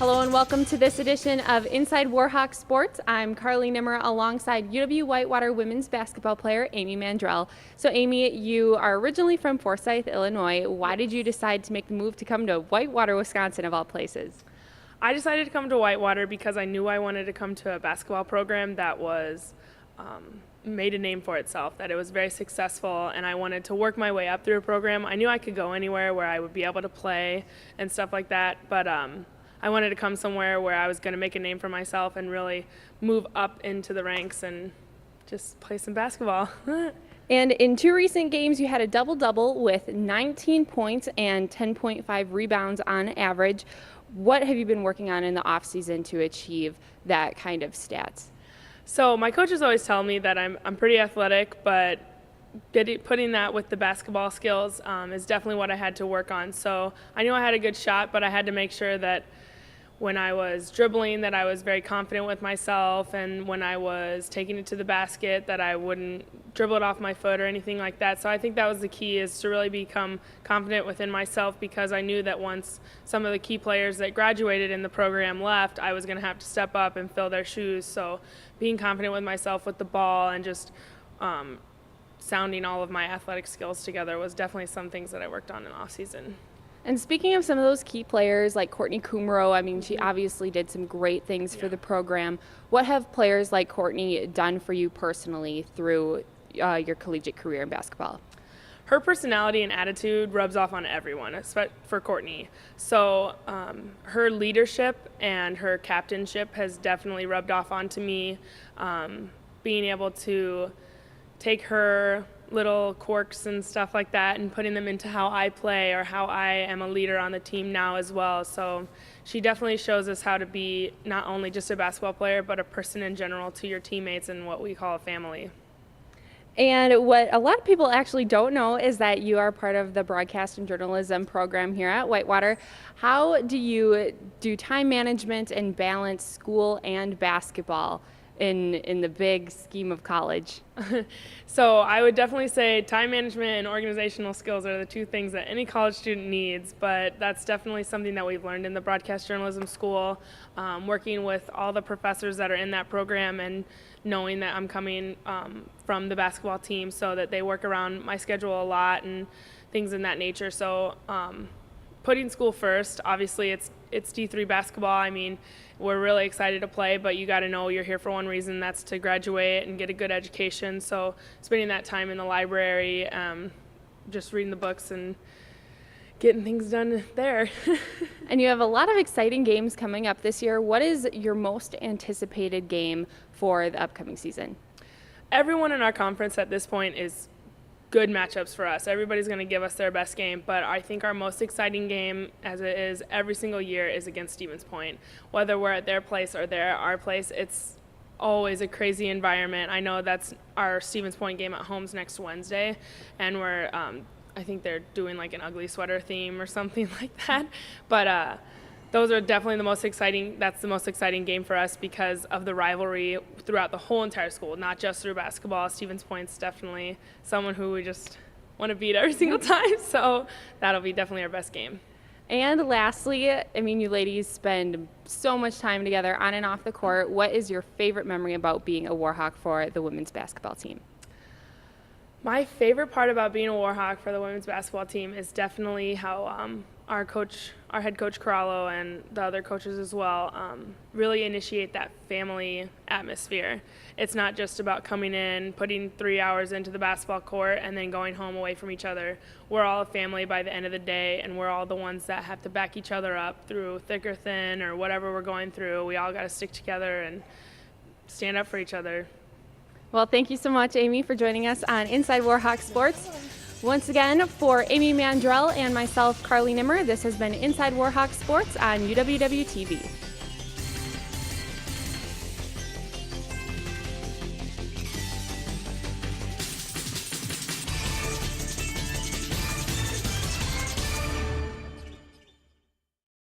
Hello and welcome to this edition of Inside Warhawk Sports. I'm Karlee Nimmer alongside UW-Whitewater women's basketball player Amy Mandrell. So Amy, you are originally from Forsyth, Illinois. Why did you decide to make the move to come to Whitewater, Wisconsin of all places? I decided to come to Whitewater because I knew I wanted to come to a basketball program that was made a name for itself, that it was very successful, and I wanted to work my way up through a program. I knew I could go anywhere where I would be able to play and stuff like that, but I wanted to come somewhere where I was going to make a name for myself and really move up into the ranks and just play some basketball. And in two recent games, you had a double-double with 19 points and 10.5 rebounds on average. What have you been working on in the offseason to achieve that kind of stats? So my coaches always tell me that I'm pretty athletic, but putting that with the basketball skills is definitely what I had to work on. So I knew I had a good shot, but I had to make sure that when I was dribbling that I was very confident with myself, and when I was taking it to the basket that I wouldn't dribble it off my foot or anything like that. So I think that was the key, is to really become confident within myself, because I knew that once some of the key players that graduated in the program left, I was going to have to step up and fill their shoes. So being confident with myself with the ball and just sounding all of my athletic skills together was definitely some things that I worked on in off-season. And speaking of some of those key players like Courtney Kumro, I mean, she obviously did some great things for the program. What have players like Courtney done for you personally through your collegiate career in basketball? Her personality and attitude rubs off on everyone, especially for Courtney. So her leadership and her captainship has definitely rubbed off onto me. Being able to take her little quirks and stuff like that and putting them into how I play or how I am a leader on the team now as well. So she definitely shows us how to be not only just a basketball player, but a person in general to your teammates and what we call a family. And what a lot of people actually don't know is that you are part of the broadcast and journalism program here at Whitewater. How do you do time management and balance school and basketball in the big scheme of college? So I would definitely say time management and organizational skills are the two things that any college student needs, but that's definitely something that we've learned in the broadcast journalism school, working with all the professors that are in that program and knowing that I'm coming from the basketball team, so that they work around my schedule a lot and things in that nature. So putting school first, obviously it's D3 basketball. I mean, we're really excited to play, but you got to know you're here for one reason, that's to graduate and get a good education. So spending that time in the library, just reading the books and getting things done there. And you have a lot of exciting games coming up this year. What is your most anticipated game for the upcoming season? Everyone in our conference at this point is good matchups for us. Everybody's going to give us their best game, but I think our most exciting game, as it is every single year, is against Stevens Point. Whether we're at their place or they're at our place, it's always a crazy environment. I know that's our Stevens Point game at home's next Wednesday, and we're I think they're doing like an ugly sweater theme or something like that, but those are definitely the most exciting. That's the most exciting game for us because of the rivalry throughout the whole entire school, not just through basketball. Stevens Point's definitely someone who we just want to beat every single time, so that'll be definitely our best game. And lastly, I mean, you ladies spend so much time together on and off the court. What is your favorite memory about being a Warhawk for the women's basketball team? My favorite part about being a Warhawk for the women's basketball team is definitely how our head coach Karlee and the other coaches as well really initiate that family atmosphere. It's not just about coming in, putting 3 hours into the basketball court, and then going home away from each other. We're all a family by the end of the day, and we're all the ones that have to back each other up through thick or thin or whatever we're going through. We all got to stick together and stand up for each other. Well, thank you so much, Amy, for joining us on Inside Warhawk Sports. Once again, for Amy Mandrell and myself, Karlee Nimmer, this has been Inside Warhawk Sports on UWWTV.